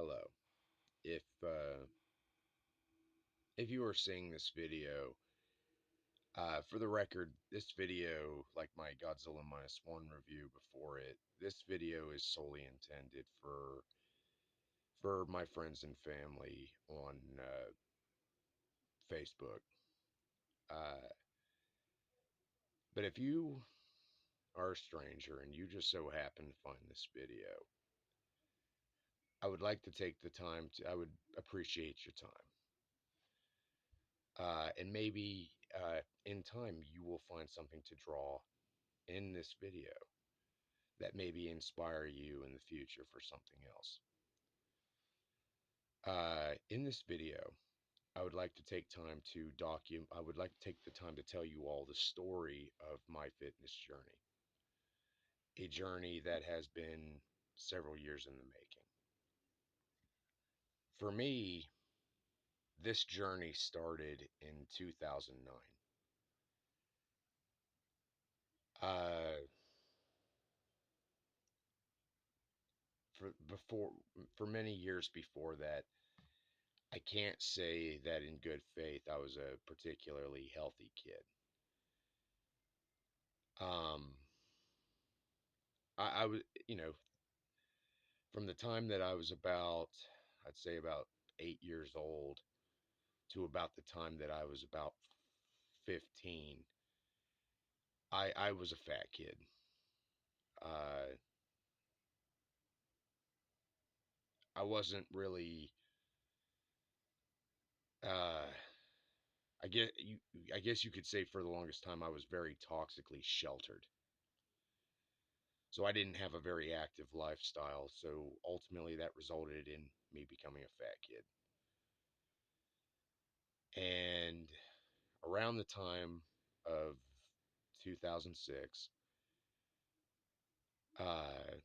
hello. If you are seeing this video, for the record, this video, like my Godzilla Minus One review before it, this video is solely intended for my friends and family on Facebook. Uh, but if you are a stranger and you just so happen to find this video, I would like to take the time to. I would appreciate your time. And maybe in time you will find something to draw in this video that maybe inspire you in the future for something else. In this video, I would like to take time to I would like to take the time to tell you all the story of my fitness journey, a journey that has been several years in the making. For me, this journey started in 2009. Uh, for before for many years before that, I can't say that in good faith I was a particularly healthy kid. Um, I was, from the time that I was I'd say about 8 years old to about the time that I was about 15, I was a fat kid. Uh, I wasn't really, uh, I guess you could say for the longest time I was very toxically sheltered. So I didn't have a very active lifestyle. So ultimately that resulted in me becoming a fat kid. And around the time of 2006, uh,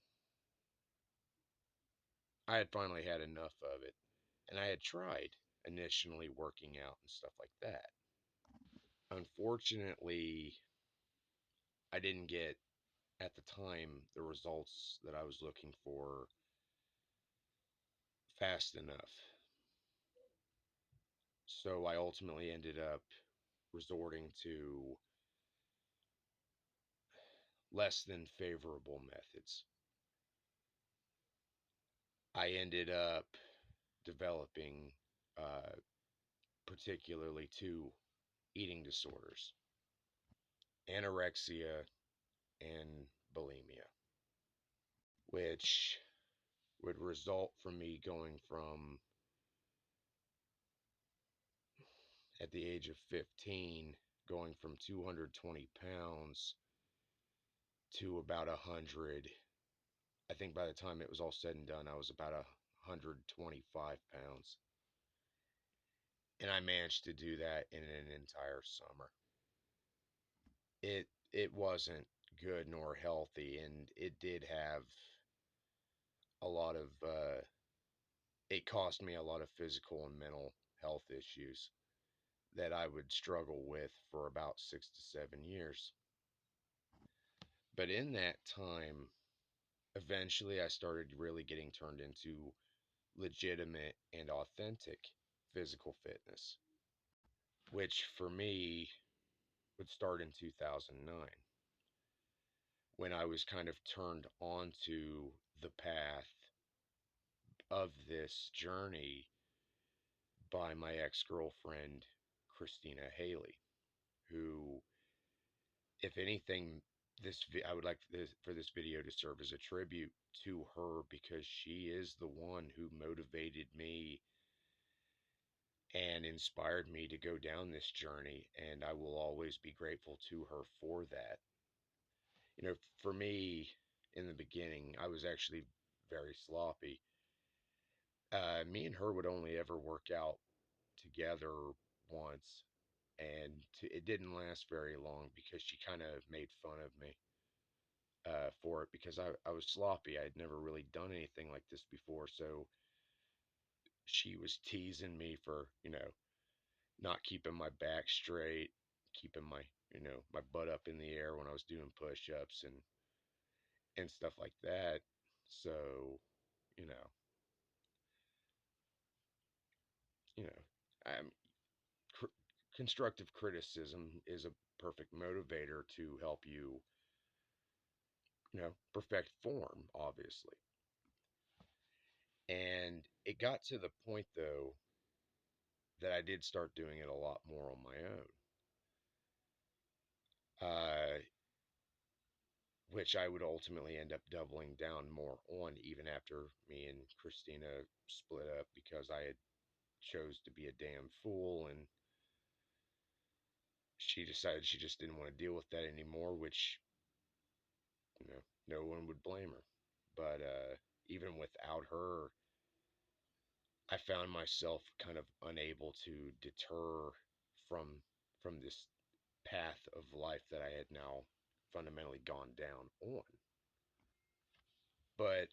I had finally had enough of it. And I had tried initially working out and stuff like that. Unfortunately, I didn't get at the time the results that I was looking for fast enough. So I ultimately ended up resorting to less than favorable methods. I ended up developing, uh, particularly two eating disorders: anorexia and bulimia, which would result from me going from, at the age of 15, going from 220 pounds to about 100. I think by the time it was all said and done, I was about 125 pounds. And I managed to do that in an entire summer. It wasn't good nor healthy, and it did have a lot of it cost me a lot of physical and mental health issues that I would struggle with for about 6 to 7 years. But in that time, eventually I started really getting turned into legitimate and authentic physical fitness, which for me would start in 2009, when I was kind of turned onto the path of this journey by my ex-girlfriend, Christina Haley, who, if anything, I would like for this video to serve as a tribute to her, because she is the one who motivated me and inspired me to go down this journey, and I will always be grateful to her for that. For me, in the beginning, I was actually very sloppy. Me and her would only ever work out together once, and it didn't last very long because she kind of made fun of me for it, because I was sloppy. I had never really done anything like this before, so she was teasing me for, not keeping my back straight, keeping my butt up in the air when I was doing push-ups and stuff like that. So, you know, you know, um, cr- constructive criticism is a perfect motivator to help you, perfect form, obviously. And it got to the point, though, that I did start doing it a lot more on my own, which I would ultimately end up doubling down more on even after me and Christina split up because I had chose to be a damn fool and she decided she just didn't want to deal with that anymore, which, you know, no one would blame her. But even without her, I found myself kind of unable to deter from from this path of life that I had now fundamentally gone down on. But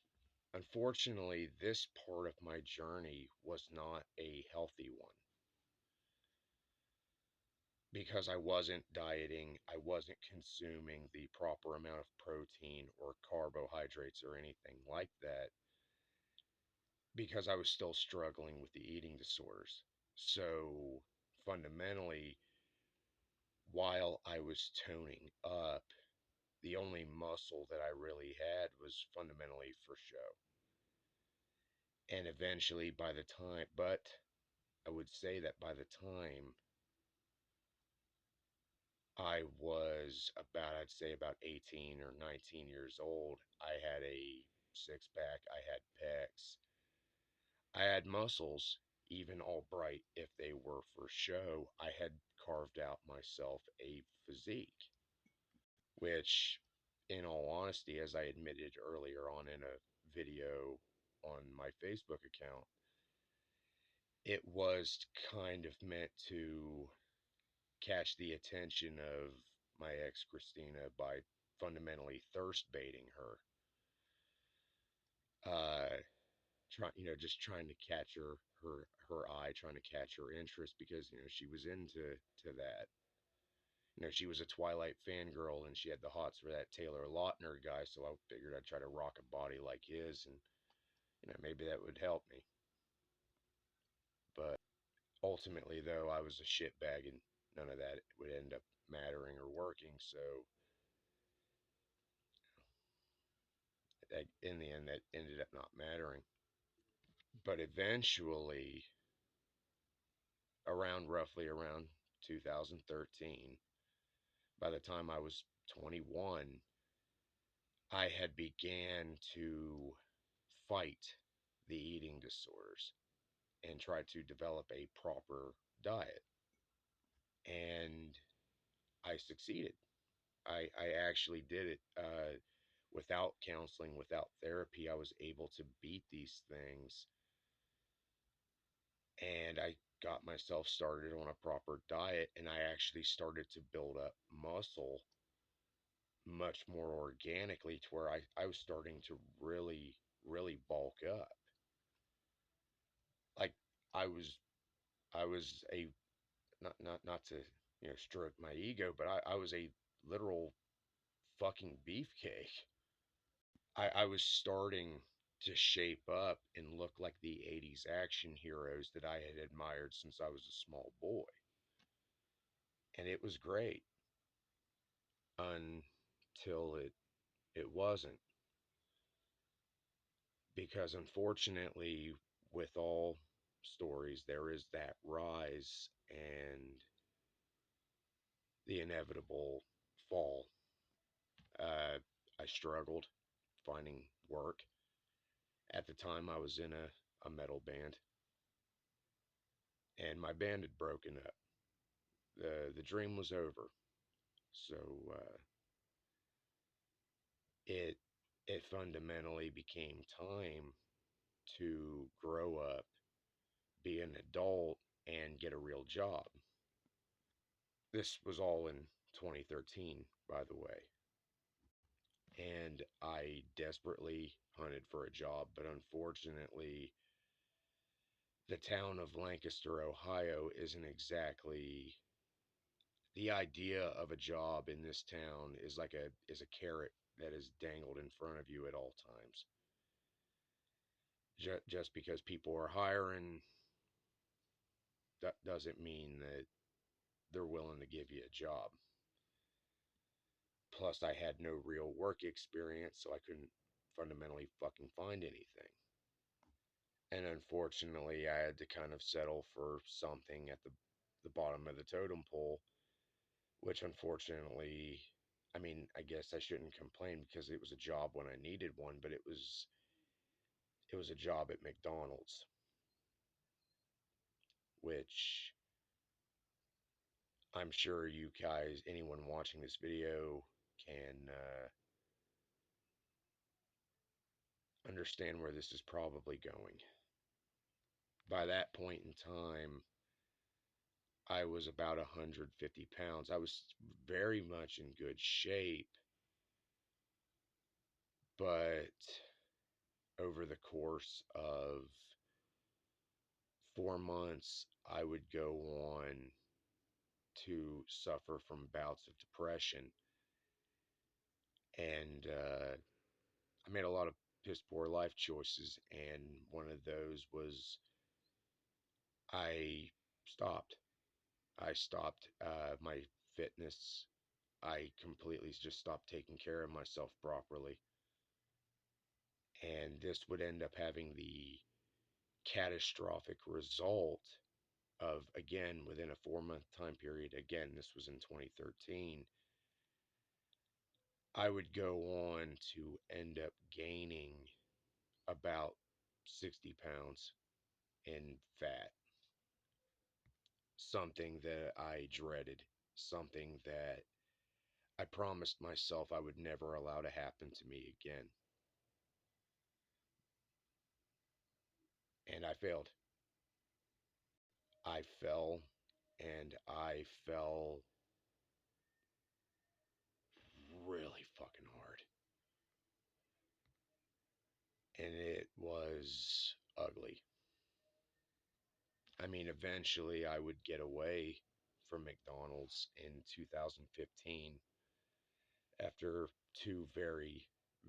unfortunately, this part of my journey was not a healthy one because I wasn't dieting, I wasn't consuming the proper amount of protein or carbohydrates or anything like that because I was still struggling with the eating disorders. So fundamentally, while I was toning up, the only muscle that I really had was fundamentally for show. And eventually, I would say that by the time I'd say about 18 or 19 years old, I had a six pack, I had pecs, I had muscles, even all bright if they were for show. I had carved out myself a physique, which, in all honesty, as I admitted earlier on in a video on my Facebook account, it was kind of meant to catch the attention of my ex Christina by fundamentally thirst baiting her. Just trying to catch her eye, trying to catch her interest because she was into that. She was a Twilight fangirl and she had the hots for that Taylor Lautner guy, so I figured I'd try to rock a body like his and maybe that would help me. But ultimately though, I was a shitbag and none of that would end up mattering or working, so in the end that ended up not mattering. But eventually, roughly around 2013, by the time I was 21, I had began to fight the eating disorders and try to develop a proper diet. And I succeeded. I actually did it without counseling, without therapy. I was able to beat these things and I got myself started on a proper diet and I actually started to build up muscle much more organically to where I was starting to really, really bulk up. Like I was a not to stroke my ego, but I was a literal fucking beefcake. I was starting to shape up and look like the 80s action heroes that I had admired since I was a small boy. And it was great until it wasn't, because unfortunately with all stories there is that rise and the inevitable fall. I struggled finding work. At the time I was in a metal band and my band had broken up. The dream was over. So it it fundamentally became time to grow up, be an adult, and get a real job. This was all in 2013, by the way. And I desperately hunted for a job, but unfortunately, the town of Lancaster, Ohio isn't exactly the idea of a job in this town is a carrot that is dangled in front of you at all times. Just because people are hiring that doesn't mean that they're willing to give you a job. Plus, I had no real work experience, so I couldn't fundamentally fucking find anything. And unfortunately, I had to kind of settle for something at the bottom of the totem pole, which unfortunately, I mean, I guess I shouldn't complain because it was a job when I needed one, but it was a job at McDonald's, which I'm sure you guys, anyone watching this video, can understand where this is probably going. By that point in time, I was about 150 pounds. I was very much in good shape, but over the course of 4 months, I would go on to suffer from bouts of depression. And I made a lot of piss poor life choices. And one of those was I stopped. I stopped my fitness. I completely just stopped taking care of myself properly. And this would end up having the catastrophic result of, again, within a 4 month time period, again, this was in 2013, I would go on to end up gaining about 60 pounds in fat. Something that I dreaded, something that I promised myself I would never allow to happen to me again. And I failed. I fell, and I fell really fucking hard. And it was ugly. I mean, eventually I would get away from McDonald's in 2015 after two very,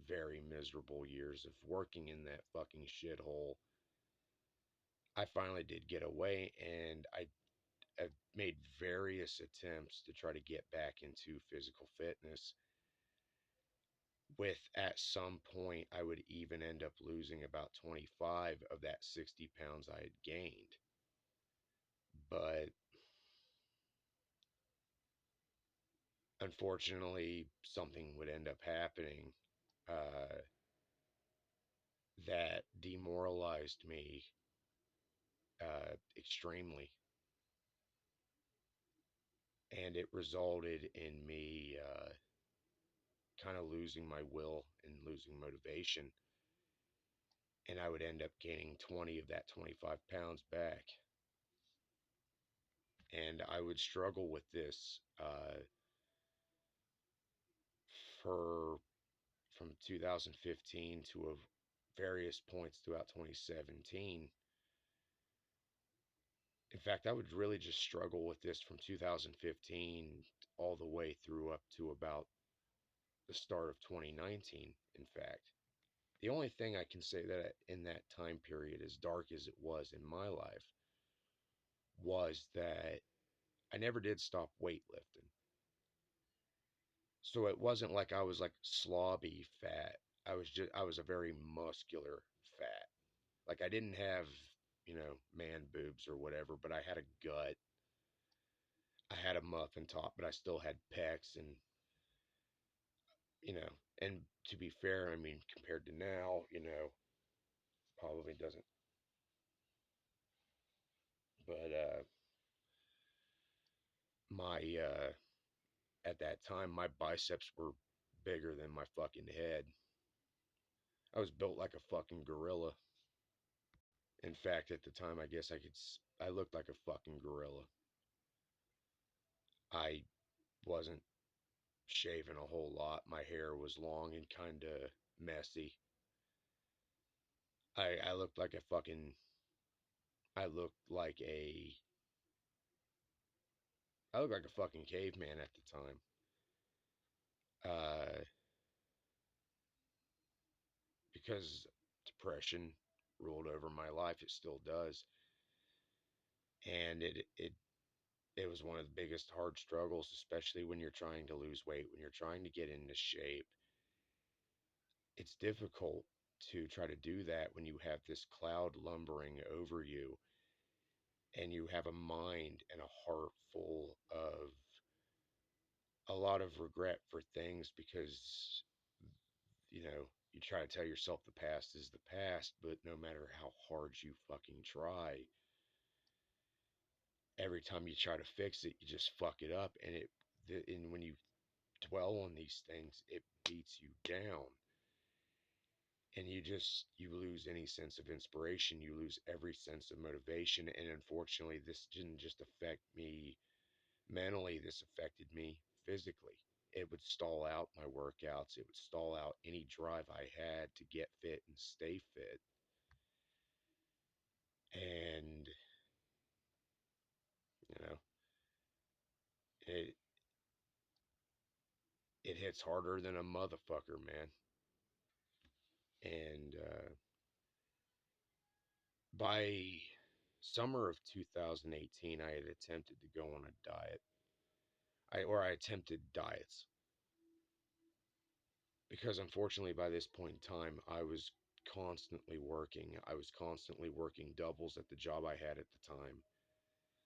very miserable years of working in that fucking shithole. I finally did get away, and I've made various attempts to try to get back into physical fitness. With at some point, I would even end up losing about 25 of that 60 pounds I had gained. But unfortunately, something would end up happening uh, that demoralized me extremely. And it resulted in me kind of losing my will and losing motivation. And I would end up gaining 20 of that 25 pounds back. And I would struggle with this for from 2015 to various points throughout 2017. In fact, I would really just struggle with this from 2015 all the way through up to about the start of 2019. In fact, the only thing I can say that in that time period, as dark as it was in my life, was that I never did stop weightlifting. So it wasn't like I was like slobby fat. I was a very muscular fat. Like I didn't have, man boobs or whatever, but I had a gut. I had a muffin top, but I still had pecs and, you know, and to be fair, I mean, compared to now, probably doesn't, but, my, at that time, my biceps were bigger than my fucking head. I was built like a fucking gorilla. In fact, at the time, I guess I looked like a fucking gorilla. I wasn't shaving a whole lot. My hair was long and kind of messy. I looked like a fucking, I looked like a, I looked like a fucking caveman at the time. Uh, because depression ruled over my life. It still does. And it was one of the biggest hard struggles, especially when you're trying to lose weight, when you're trying to get into shape. It's difficult to try to do that when you have this cloud lumbering over you and you have a mind and a heart full of a lot of regret for things because, you try to tell yourself the past is the past, but no matter how hard you fucking try, every time you try to fix it, you just fuck it up. And when you dwell on these things, it beats you down. And you lose any sense of inspiration. You lose every sense of motivation. And unfortunately, this didn't just affect me mentally, this affected me physically. It would stall out my workouts. It would stall out any drive I had to get fit and stay fit. And, you know, it it hits harder than a motherfucker, man. And by summer of 2018, I had attempted to go on a diet. I attempted diets because unfortunately by this point in time I was constantly working. I was constantly working doubles at the job I had at the time.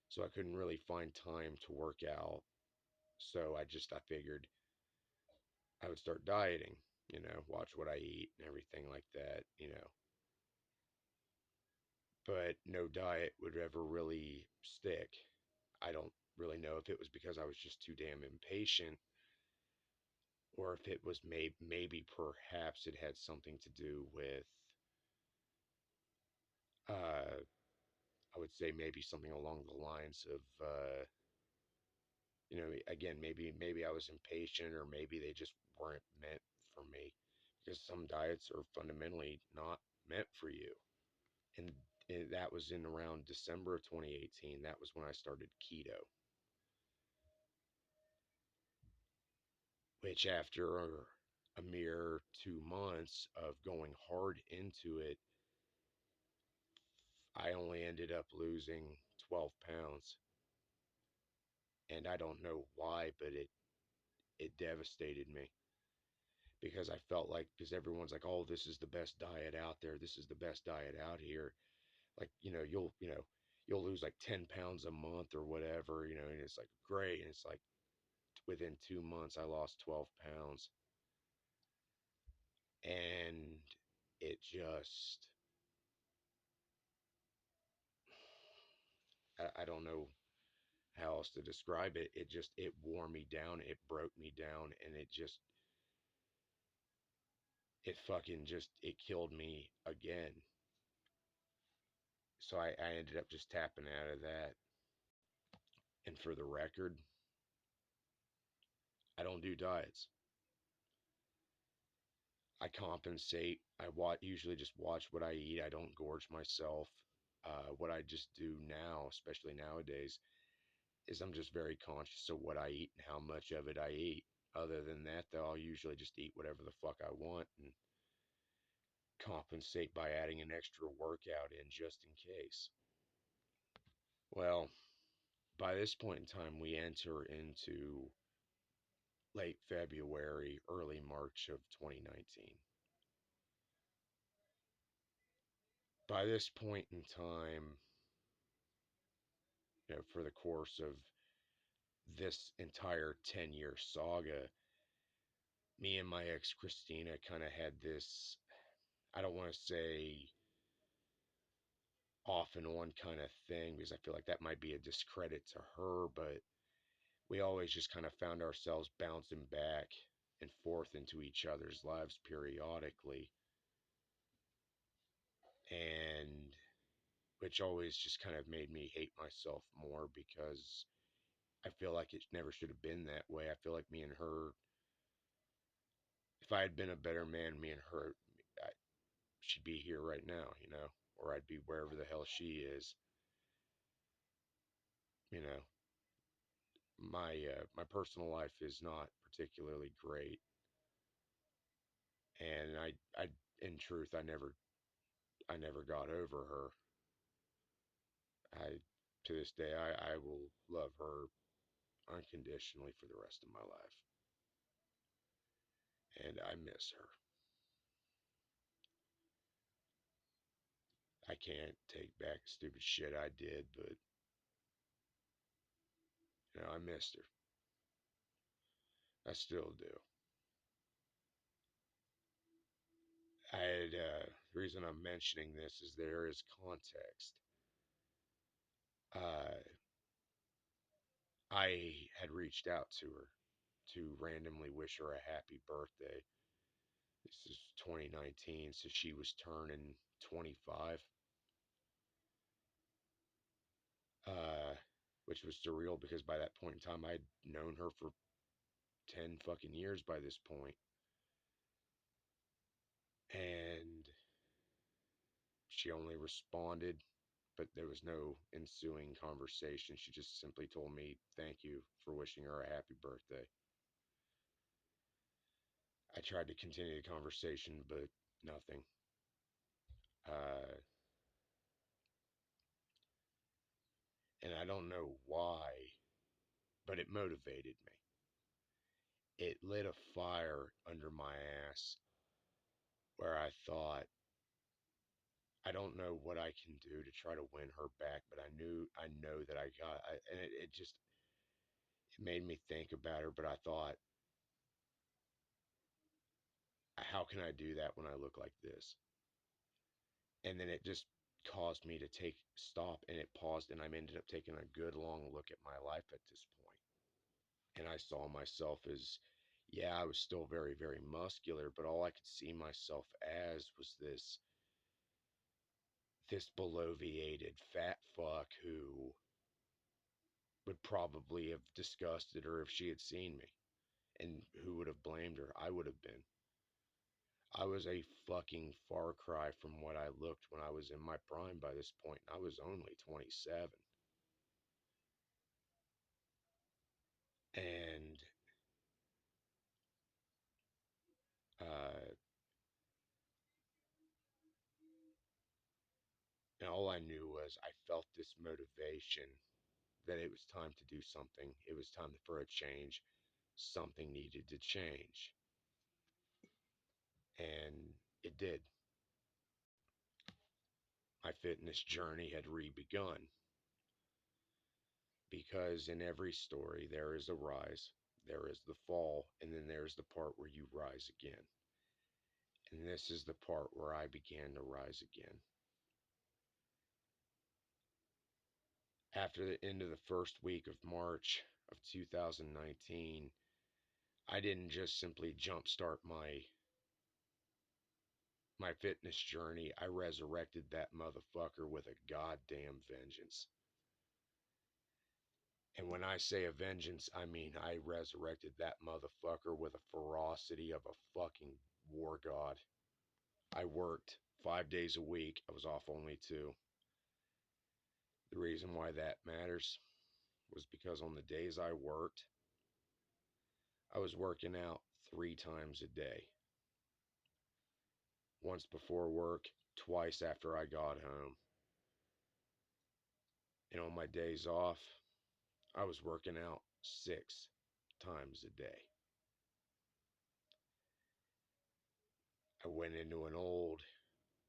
So I couldn't really find time to work out. So I figured I would start dieting, watch what I eat and everything like that. But no diet would ever really stick. I don't really know if it was because I was just too damn impatient or if it was maybe perhaps it had something to do with uh I would say maybe something along the lines of again, maybe I was impatient or maybe they just weren't meant for me because some diets are fundamentally not meant for you. And that was in around December of 2018. That was when I started keto, which after a mere 2 months of going hard into it, I only ended up losing 12 pounds. And I don't know why, but it devastated me because I felt like, because everyone's like, oh, this is the best diet out there. This is the best diet out here. Like, you'll lose like 10 pounds a month or whatever, and it's like great. And it's like within 2 months, I lost 12 pounds. And it just, I don't know how else to describe it. It wore me down. It broke me down. And it killed me again. So I ended up just tapping out of that. And for the record, I don't do diets. I compensate. Usually just watch what I eat. I don't gorge myself. What I just do now, especially nowadays, is I'm just very conscious of what I eat and how much of it I eat. Other than that, though, I'll usually just eat whatever the fuck I want and compensate by adding an extra workout in just in case. Well, by this point in time, we enter into late February, early March of 2019. By this point in time, for the course of this entire 10-year saga, me and my ex Christina kind of had this, I don't want to say off and on kind of thing because I feel like that might be a discredit to her, but we always just kind of found ourselves bouncing back and forth into each other's lives periodically. And which always just kind of made me hate myself more because I feel like it never should have been that way. I feel like me and her, if I had been a better man, me and her, I, she'd be here right now, or I'd be wherever the hell she is. You know, my personal life is not particularly great, and I in truth I never got over her. I to this day, I will love her unconditionally for the rest of my life. And I miss her. I can't take back the stupid shit I did, but I missed her. I still do. The reason I'm mentioning this is there is context. Uh, I had reached out to her to randomly wish her a happy birthday. This is 2019, so she was turning 25, uh, which was surreal because by that point in time, I'd known her for 10 fucking years by this point. And she only responded, but there was no ensuing conversation. She just simply told me, thank you for wishing her a happy birthday. I tried to continue the conversation, but nothing. Uh, and I don't know why, but it motivated me. It lit a fire under my ass where I thought, I don't know what I can do to try to win her back, but I know that and it just, it made me think about her, but I thought, how can I do that when I look like this? And then it just caused me to stop, and it paused, and I ended up taking a good long look at my life at this point. And I saw myself as, yeah, I was still very, very muscular, but all I could see myself as was this bloviated fat fuck who would probably have disgusted her if she had seen me. And who would have blamed her? I would have been. I was a fucking far cry from what I looked when I was in my prime by this point. I was only 27. And uh, and all I knew was I felt this motivation that it was time to do something. It was time for a change. Something needed to change. And it did. My fitness journey had re-begun because in every story there is a rise, there is the fall, and then there's the part where you rise again. And this is the part where I began to rise again. After the end of the first week of March of 2019, I didn't just simply jumpstart my fitness journey. I resurrected that motherfucker with a goddamn vengeance. And when I say a vengeance, I mean I resurrected that motherfucker with a ferocity of a fucking war god. I worked 5 days a week. I was off only two. The reason why that matters was because on the days I worked, I was working out 3 times a day. Once before work, twice after I got home. And on my days off, I was working out 6 times a day. I went into an old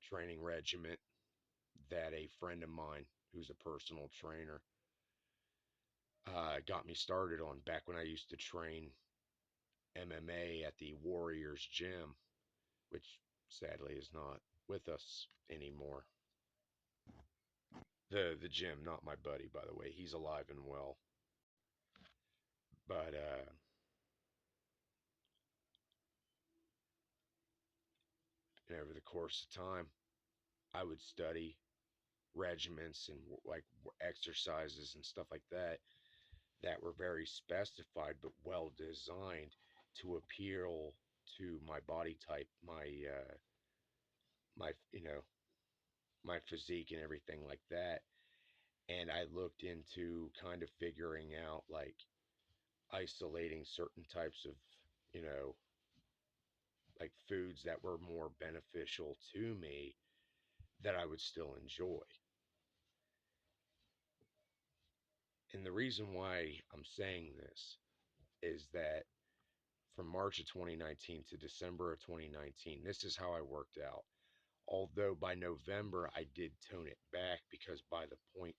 training regiment that a friend of mine, who's a personal trainer, got me started on back when I used to train MMA at the Warriors Gym, which sadly is not with us anymore. The gym, not my buddy, by the way. He's alive and well. But and over the course of time, I would study regiments and like exercises and stuff like that were very specified but well designed to appeal to my body type, my my physique and everything like that. And I looked into kind of figuring out like isolating certain types of, you know, like foods that were more beneficial to me that I would still enjoy. And the reason why I'm saying this is that from March of 2019 to December of 2019, this is how I worked out. Although by November I did tone it back because by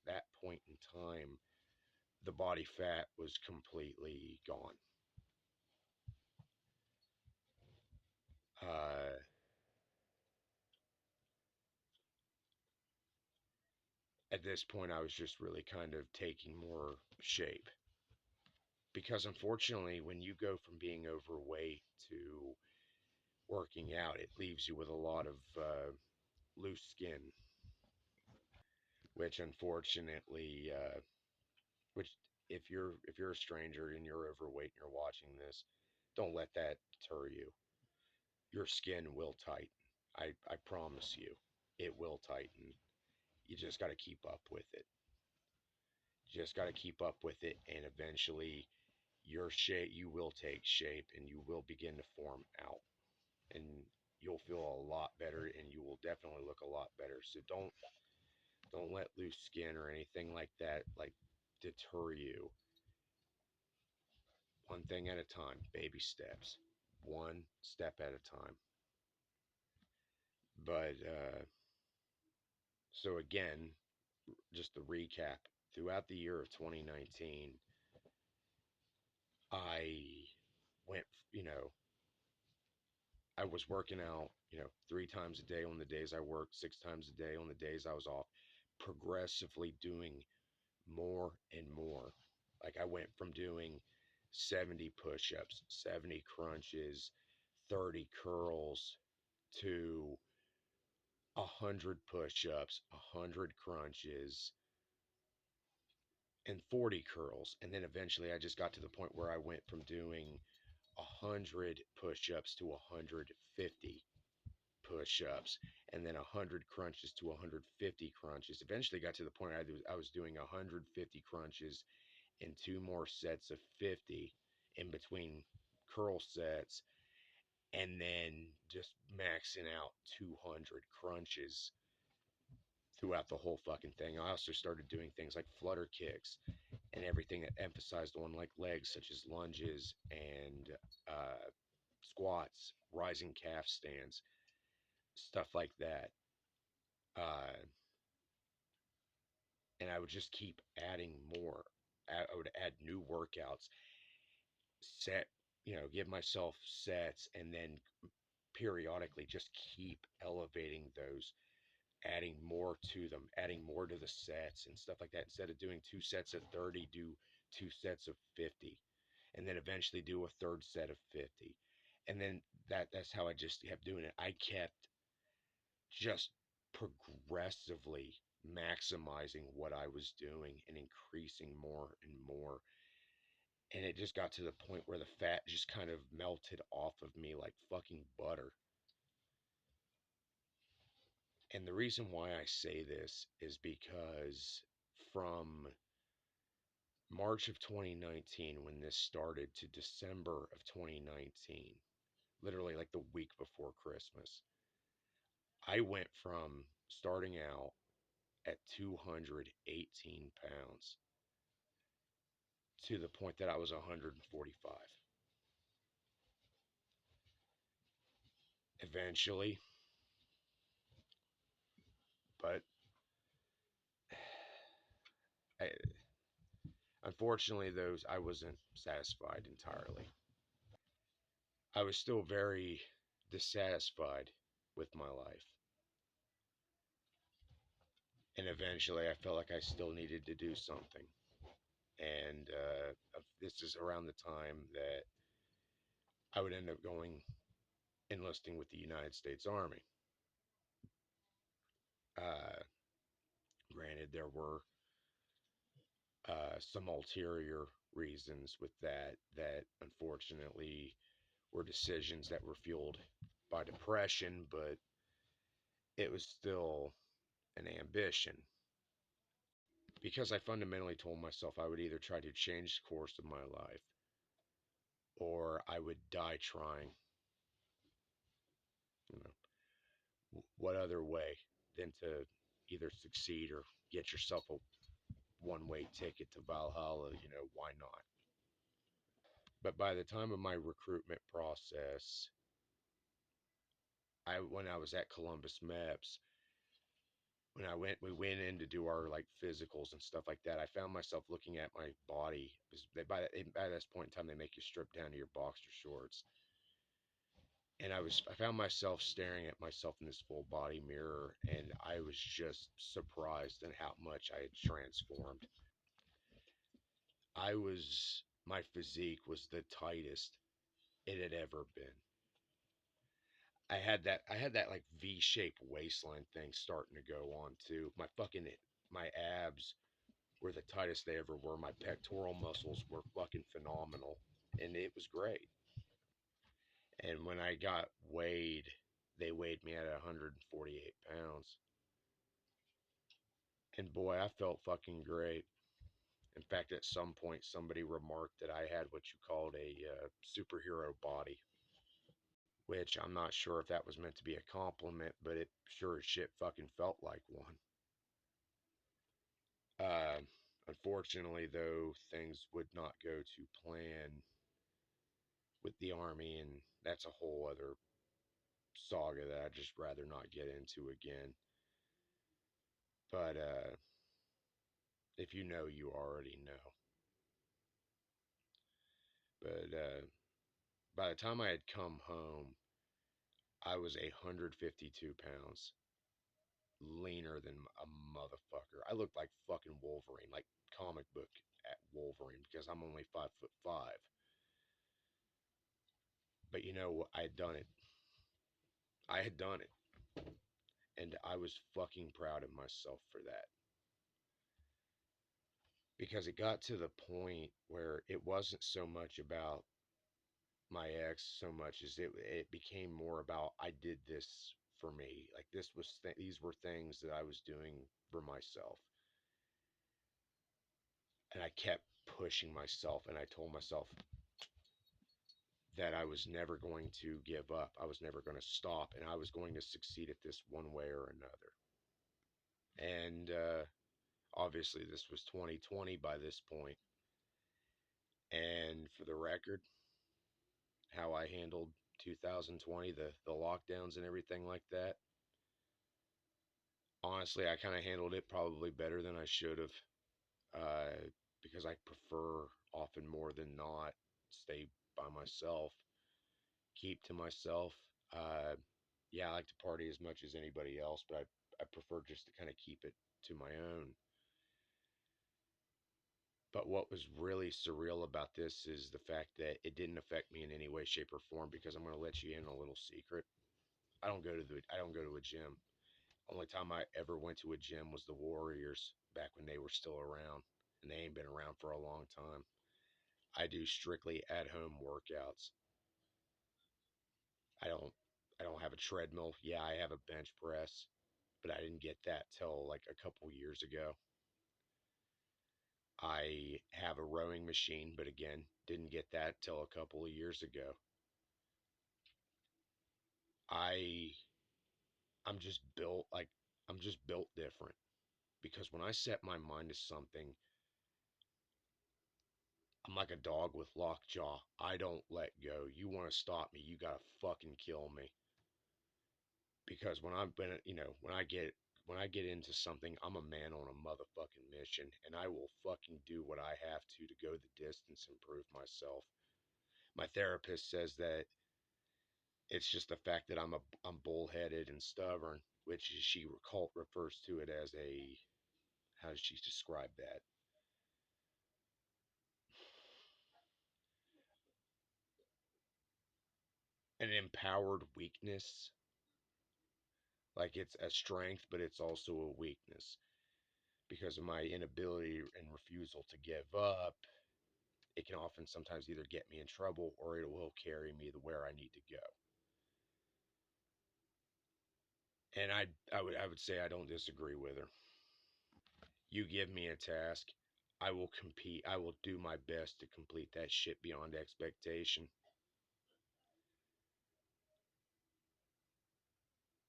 that point in time, the body fat was completely gone. Uh, at this point, I was just really kind of taking more shape because unfortunately, when you go from being overweight to working out, it leaves you with a lot of loose skin, which unfortunately, which if you're a stranger and you're overweight and you're watching this, don't let that deter you. Your skin will tighten. I promise you, it will tighten. You just got to keep up with it. You just got to keep up with it, and eventually, you will take shape, and you will begin to form out, and you'll feel a lot better, and you will definitely look a lot better. So don't let loose skin or anything like that like deter you. One thing at a time, baby steps, one step at a time. But so again, just to recap, throughout the year of 2019, I went, you know, I was working out, 3 times a day on the days I worked, 6 times a day on the days I was off, progressively doing more and more. Like I went from doing 70 push ups, 70 crunches, 30 curls to 100 push ups, 100 crunches, and 40 curls. And then eventually I just got to the point where I went from doing 100 push ups to 150 push ups, and then 100 crunches to 150 crunches. Eventually got to the point I was doing 150 crunches and 2 more sets of 50 in between curl sets, and then just maxing out 200 crunches throughout the whole fucking thing. I also started doing things like flutter kicks and everything that emphasized on like legs, such as lunges and squats, rising calf stands, stuff like that. Uh, and I would just keep adding more. I would add new workouts, set, give myself sets, and then periodically just keep elevating those, adding more to them, adding more to the sets and stuff like that. Instead of doing 2 sets of 30, do 2 sets of 50, and then eventually do a third set of 50. And then that's how I just kept doing it. I kept just progressively maximizing what I was doing and increasing more and more. And it just got to the point where the fat just kind of melted off of me like fucking butter. And the reason why I say this is because from March of 2019, when this started, to December of 2019, literally like the week before Christmas, I went from starting out at 218 pounds to the point that I was 145. Eventually, but I, unfortunately, those I wasn't satisfied entirely. I was still very dissatisfied with my life. And eventually, I felt like I still needed to do something. And this is around the time that I would end up going enlisting with the United States Army. Uh, Granted, there were some ulterior reasons with that unfortunately were decisions that were fueled by depression, but it was still an ambition because I fundamentally told myself I would either try to change the course of my life or I would die trying. You know, what other way than to either succeed or get yourself one way ticket to Valhalla, why not? But by the time of my recruitment process, when I was at Columbus MEPS, when we went in to do our like physicals and stuff like that. I found myself looking at my body because by this point in time they make you strip down to your boxer shorts, and I found myself staring at myself in this full body mirror, and I was just surprised at how much I had transformed. My physique was the tightest it had ever been. I had that like V-shaped waistline thing starting to go on too. My abs were the tightest they ever were. My pectoral muscles were fucking phenomenal, and it was great. And when I got weighed, they weighed me at 148 pounds. And boy, I felt fucking great. In fact, at some point, somebody remarked that I had what you called a superhero body, which I'm not sure if that was meant to be a compliment, but it sure as shit fucking felt like one. Uh, Unfortunately, though, things would not go to plan with the Army, and that's a whole other saga that I'd just rather not get into again. But if you know, you already know. But by the time I had come home, I was 152 pounds leaner than a motherfucker. I looked like fucking Wolverine, like comic book at Wolverine, because I'm only 5'5". But you know, I had done it. I had done it, and I was fucking proud of myself for that. Because it got to the point where it wasn't so much about my ex so much as it became more about I did this for me. Like these were things that I was doing for myself, and I kept pushing myself, and I told myself that I was never going to give up. I was never going to stop, and I was going to succeed at this one way or another. And obviously, this was 2020 by this point. And for the record, how I handled 2020, the lockdowns and everything like that. Honestly, I kind of handled it probably better than I should have, because I prefer often more than not stay by myself, keep to myself. Yeah, I like to party as much as anybody else, but I prefer just to kind of keep it to my own. But what was really surreal about this is the fact that it didn't affect me in any way, shape, or form. Because I'm going to let you in a little secret. I don't go to a gym. Only time I ever went to a gym was the Warriors back when they were still around, and they ain't been around for a long time. I do strictly at home workouts. I don't I don't have a treadmill. Yeah, I have a bench press, but I didn't get that till like a couple years ago. I have a rowing machine, but again, didn't get that till a couple of years ago. I I'm just built like I'm just built different because when I set my mind to something, I'm like a dog with lockjaw. I don't let go. You want to stop me, you gotta fucking kill me. Because when I get into something, I'm a man on a motherfucking mission, and I will fucking do what I have to go the distance and prove myself. My therapist says that it's just the fact that I'm bullheaded and stubborn, which refers to it as a, how does she describe that? An empowered weakness. Like it's a strength, but it's also a weakness because of my inability and refusal to give up. It can often sometimes either get me in trouble or it will carry me to where I need to go. And I would say I don't disagree with her. You give me a task, I will compete. I will do my best to complete that shit beyond expectation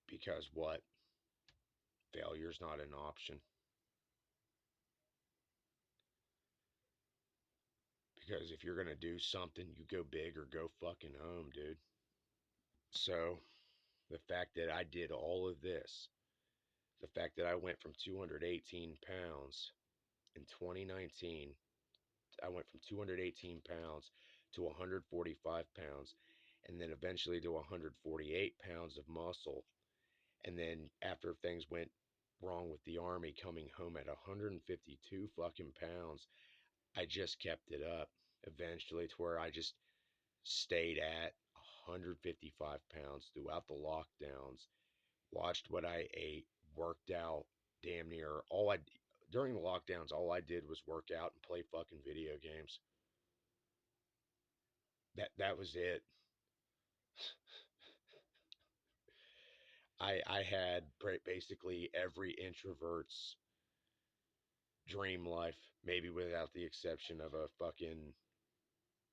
because what? Failure's not an option. Because if you're going to do something, you go big or go fucking home, dude. So the fact that I did all of this, the fact that I went from 218 pounds in 2019, I went from 218 pounds to 145 pounds, and then eventually to 148 pounds of muscle. And then after things went wrong with the army, coming home at 152 fucking pounds, I just kept it up eventually to where I just stayed at 155 pounds throughout the lockdowns, watched what I ate, worked out damn near all I during the lockdowns, all I did was work out and play fucking video games. That was it. I had basically every introvert's dream life, maybe without the exception of a fucking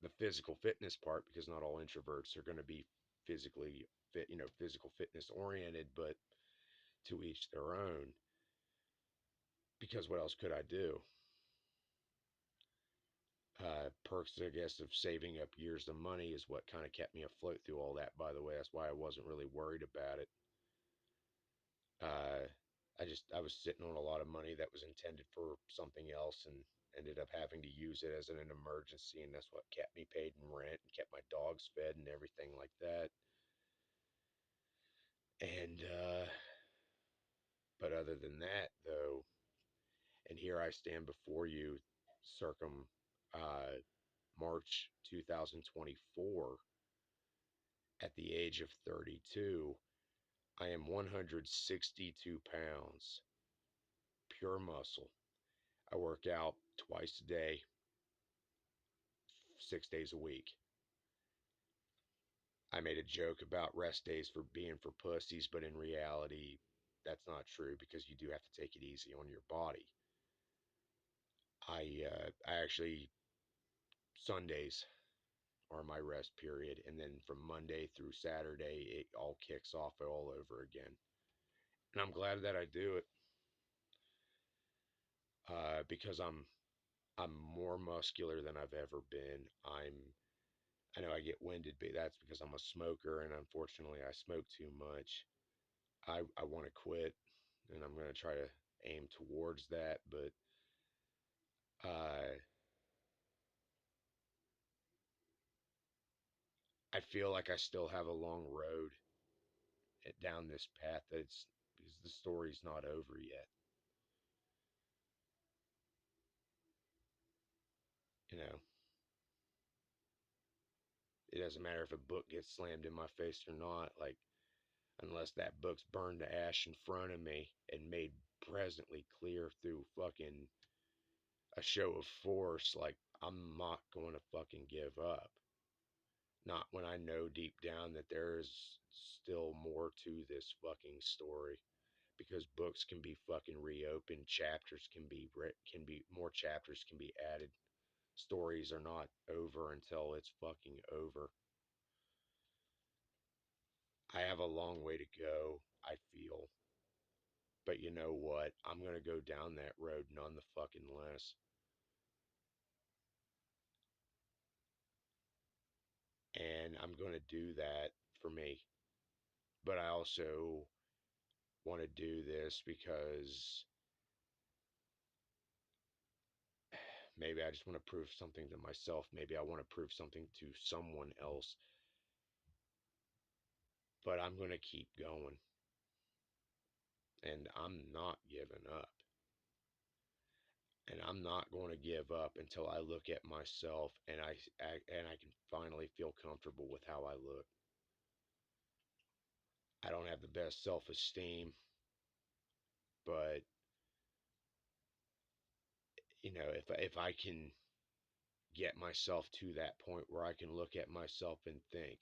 the physical fitness part, because not all introverts are going to be physically fit, physical fitness oriented, but to each their own. Because what else could I do? Perks, I guess, of saving up years of money is what kind of kept me afloat through all that, by the way. That's why I wasn't really worried about it. Uh, I was sitting on a lot of money that was intended for something else and ended up having to use it as an emergency. And that's what kept me paid in rent and kept my dogs fed and everything like that. And, but other than that, though, and here I stand before you, circum uh, March 2024, at the age of 32, I am 162 pounds, pure muscle. I work out twice a day, 6 days a week. I made a joke about rest days for being for pussies, but in reality, that's not true because you do have to take it easy on your body. I actually Sundays are my rest period, and then from Monday through Saturday, it all kicks off all over again. And I'm glad that I do it because I'm more muscular than I've ever been. I know I get winded, but that's because I'm a smoker, and unfortunately, I smoke too much. I want to quit, and I'm going to try to aim towards that, but uh, I feel like I still have a long road down this path. That's because the story's not over yet. You know, it doesn't matter if a book gets slammed in my face or not. Like, unless that book's burned to ash in front of me and made presently clear through fucking a show of force, like, I'm not going to fucking give up. Not when I know deep down that there is still more to this fucking story. Because books can be fucking reopened, chapters can be more chapters can be added. Stories are not over until it's fucking over. I have a long way to go, I feel. But you know what? I'm going to go down that road none the fucking less. And I'm going to do that for me. But I also want to do this because maybe I just want to prove something to myself. Maybe I want to prove something to someone else. But I'm going to keep going. And I'm not giving up. And I'm not going to give up until I look at myself and I can finally feel comfortable with how I look. I don't have the best self-esteem, but if I can get myself to that point where I can look at myself and think,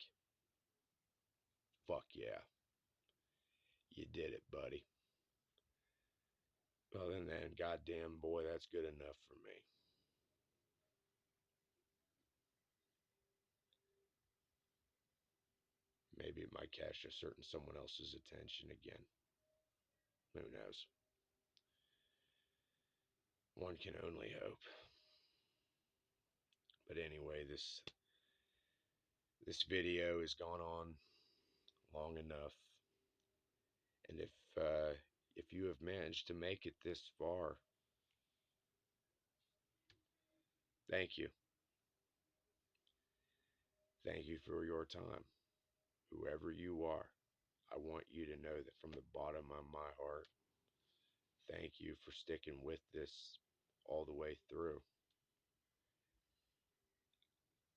"Fuck yeah, you did it, buddy." Well, then, goddamn boy, that's good enough for me. Maybe it might catch a certain someone else's attention again. Who knows? One can only hope. But anyway, this video has gone on long enough, and if you have managed to make it this far, thank you. Thank you for your time. Whoever you are, I want you to know that from the bottom of my heart, thank you for sticking with this all the way through.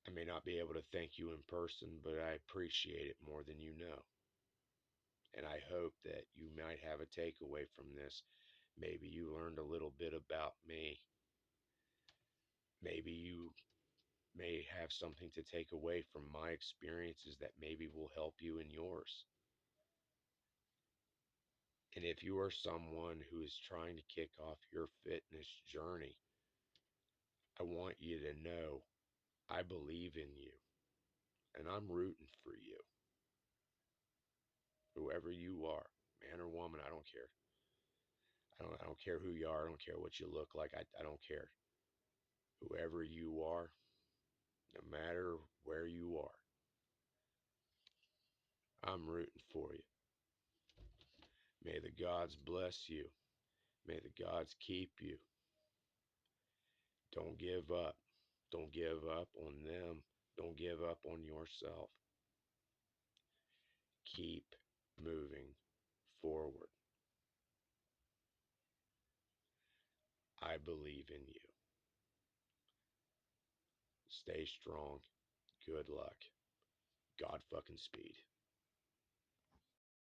I may not be able to thank you in person, but I appreciate it more than you know. And I hope that you might have a takeaway from this. Maybe you learned a little bit about me. Maybe you may have something to take away from my experiences that maybe will help you in yours. And if you are someone who is trying to kick off your fitness journey, I want you to know I believe in you and I'm rooting for you. Whoever you are, man or woman, I don't care. I don't care who you are. I don't care what you look like. I don't care. Whoever you are, no matter where you are, I'm rooting for you. May the gods bless you. May the gods keep you. Don't give up. Don't give up on them. Don't give up on yourself. Keep moving forward. I believe in you. Stay strong. Good luck. God fucking speed.